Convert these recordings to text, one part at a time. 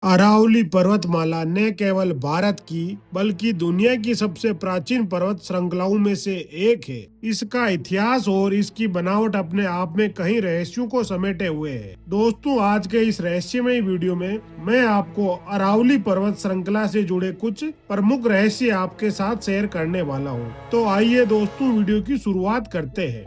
अरावली पर्वतमाला न केवल भारत की बल्कि दुनिया की सबसे प्राचीन पर्वत श्रृंखलाओं में से एक है। इसका इतिहास और इसकी बनावट अपने आप में कई रहस्यों को समेटे हुए है। दोस्तों, आज के इस रहस्यमय वीडियो में मैं आपको अरावली पर्वत श्रृंखला से जुड़े कुछ प्रमुख रहस्य आपके साथ शेयर करने वाला हूँ। तो आइए दोस्तों, वीडियो की शुरुआत करते हैं।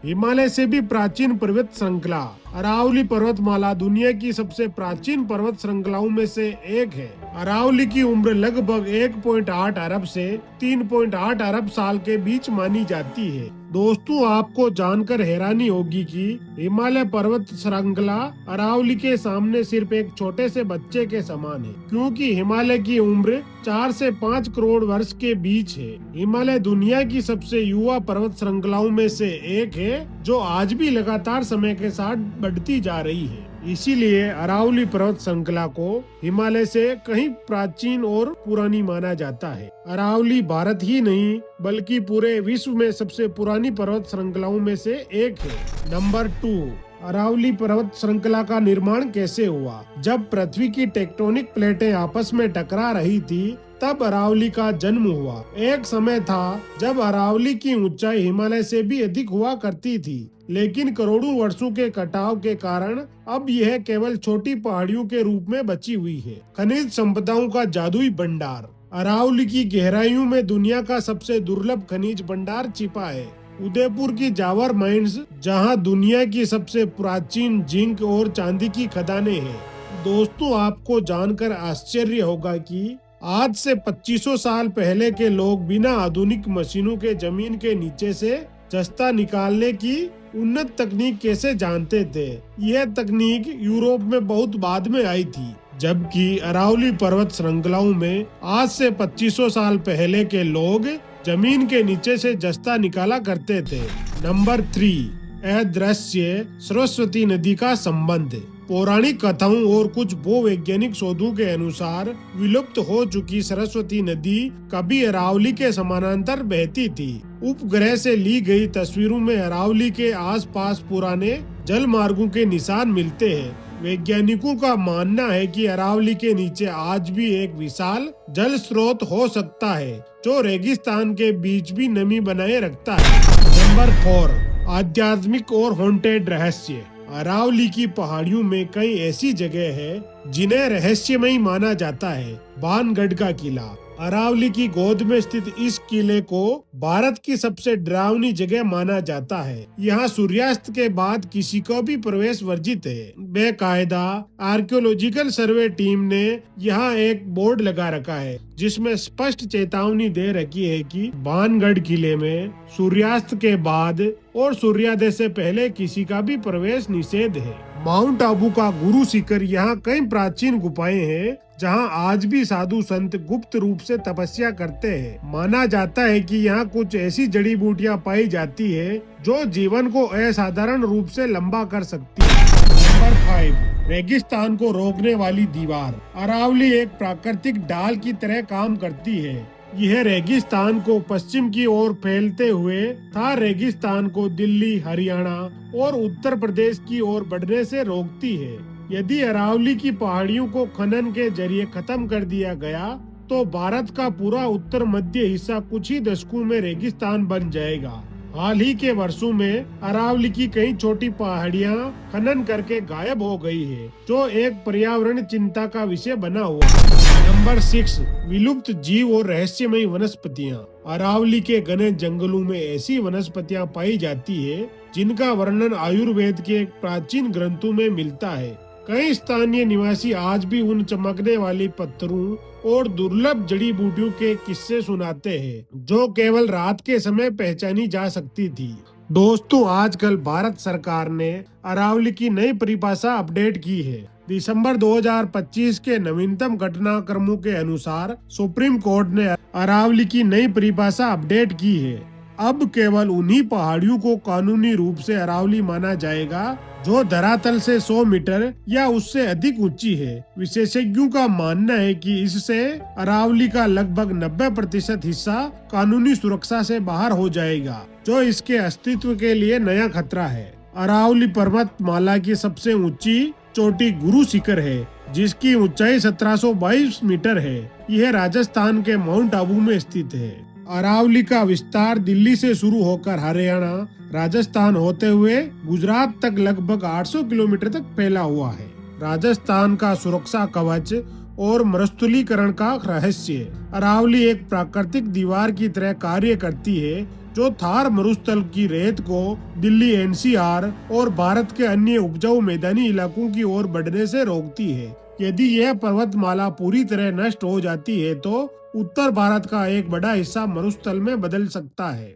हिमालय से भी प्राचीन पर्वत श्रृंखला अरावली पर्वतमाला दुनिया की सबसे प्राचीन पर्वत श्रृंखलाओं में से एक है। अरावली की उम्र लगभग 1.8 अरब से 3.8 अरब साल के बीच मानी जाती है। दोस्तों, आपको जानकर हैरानी होगी कि हिमालय पर्वत श्रृंखला अरावली के सामने सिर्फ एक छोटे से बच्चे के समान है, क्योंकि हिमालय की उम्र 4 से 5 करोड़ वर्ष के बीच है। हिमालय दुनिया की सबसे युवा पर्वत श्रृंखलाओं में से एक है, जो आज भी लगातार समय के साथ बढ़ती जा रही है। इसीलिए अरावली पर्वत श्रृंखला को हिमालय से कहीं प्राचीन और पुरानी माना जाता है। अरावली भारत ही नहीं बल्कि पूरे विश्व में सबसे पुरानी पर्वत श्रृंखलाओं में से एक है। नंबर 2, अरावली पर्वत श्रृंखला का निर्माण कैसे हुआ? जब पृथ्वी की टेक्टोनिक प्लेटें आपस में टकरा रही थी, तब अरावली का जन्म हुआ। एक समय था जब अरावली की ऊंचाई हिमालय से भी अधिक हुआ करती थी, लेकिन करोड़ों वर्षों के कटाव के कारण अब यह केवल छोटी पहाड़ियों के रूप में बची हुई है। खनिज संपदाओं का जादुई भंडार। अरावली की गहराइयों में दुनिया का सबसे दुर्लभ खनिज भंडार छिपा है। उदयपुर की जावर माइंस, जहां दुनिया की सबसे प्राचीन जिंक और चांदी की खदानें हैं। दोस्तों, आपको जानकर आश्चर्य होगा कि आज से 2500 साल पहले के लोग बिना आधुनिक मशीनों के जमीन के नीचे से जस्ता निकालने की उन्नत तकनीक कैसे जानते थे। यह तकनीक यूरोप में बहुत बाद में आई थी, जबकि अरावली पर्वत श्रृंखलाओं में आज से 2500 साल पहले के लोग जमीन के नीचे से जस्ता निकाला करते थे। नंबर 3, अदृश्य सरस्वती नदी का संबंध। पौराणिक कथाओं और कुछ भूवैज्ञानिक शोधों के अनुसार विलुप्त हो चुकी सरस्वती नदी कभी अरावली के समानांतर बहती थी। उपग्रह से ली गई तस्वीरों में अरावली के आसपास पुराने जल मार्गों के निशान मिलते हैं। वैज्ञानिकों का मानना है कि अरावली के नीचे आज भी एक विशाल जल स्रोत हो सकता है, जो रेगिस्तान के बीच भी नमी बनाए रखता है। नंबर 4, आध्यात्मिक और हॉन्टेड रहस्य। अरावली की पहाड़ियों में कई ऐसी जगह है जिन्हें रहस्यमयी माना जाता है। बाणगढ़ का किला। अरावली की गोद में स्थित इस किले को भारत की सबसे डरावनी जगह माना जाता है। यहाँ सूर्यास्त के बाद किसी को भी प्रवेश वर्जित है। बेकायदा आर्कियोलॉजिकल सर्वे टीम ने यहाँ एक बोर्ड लगा रखा है, जिसमें स्पष्ट चेतावनी दे रखी है कि बाणगढ़ किले में सूर्यास्त के बाद और सूर्योदय से पहले किसी का भी प्रवेश निषेध है। माउंट आबू का गुरु शिखर। यहाँ कई प्राचीन गुफाएं हैं, जहाँ आज भी साधु संत गुप्त रूप से तपस्या करते हैं। माना जाता है कि यहाँ कुछ ऐसी जड़ी बूटियाँ पाई जाती है जो जीवन को असाधारण रूप से लंबा कर सकती है। नंबर 5, रेगिस्तान को रोकने वाली दीवार। अरावली एक प्राकृतिक ढाल की तरह काम करती है। यह रेगिस्तान को पश्चिम की ओर फैलते हुए थार रेगिस्तान को दिल्ली, हरियाणा और उत्तर प्रदेश की ओर बढ़ने से रोकती है। यदि अरावली की पहाड़ियों को खनन के जरिए खत्म कर दिया गया, तो भारत का पूरा उत्तर मध्य हिस्सा कुछ ही दशकों में रेगिस्तान बन जाएगा। हाल ही के वर्षों में अरावली की कई छोटी पहाड़ियां खनन करके गायब हो गई है, जो एक पर्यावरण चिंता का विषय बना हुआ है। नंबर 6, विलुप्त जीव और रहस्यमयी वनस्पतियां। अरावली के घने जंगलों में ऐसी वनस्पतियां पाई जाती है जिनका वर्णन आयुर्वेद के प्राचीन ग्रंथों में मिलता है। कई स्थानीय निवासी आज भी उन चमकने वाली पत्थरों और दुर्लभ जड़ी बूटियों के किस्से सुनाते हैं, जो केवल रात के समय पहचानी जा सकती थी। दोस्तों, आजकल भारत सरकार ने अरावली की नई परिभाषा अपडेट की है। दिसंबर 2025 के नवीनतम घटनाक्रमों के अनुसार सुप्रीम कोर्ट ने अरावली की नई परिभाषा अपडेट की है। अब केवल उन्हीं पहाड़ियों को कानूनी रूप से अरावली माना जाएगा जो धरातल से 100 मीटर या उससे अधिक ऊंची है। विशेषज्ञों का मानना है कि इससे अरावली का लगभग 90% हिस्सा कानूनी सुरक्षा से बाहर हो जाएगा, जो इसके अस्तित्व के लिए नया खतरा है। अरावली पर्वतमाला की सबसे ऊंची चोटी गुरु शिखर है, जिसकी ऊंचाई 1722 मीटर है। यह राजस्थान के माउंट आबू में स्थित है। अरावली का विस्तार दिल्ली से शुरू होकर हरियाणा, राजस्थान होते हुए गुजरात तक लगभग 800 किलोमीटर तक फैला हुआ है। राजस्थान का सुरक्षा कवच और मरुस्थलीकरण का रहस्य। अरावली एक प्राकृतिक दीवार की तरह कार्य करती है, जो थार मरुस्थल की रेत को दिल्ली एनसीआर और भारत के अन्य उपजाऊ मैदानी इलाकों की ओर बढ़ने से रोकती है। यदि यह पर्वतमाला पूरी तरह नष्ट हो जाती है तो उत्तर भारत का एक बड़ा हिस्सा मरुस्थल में बदल सकता है।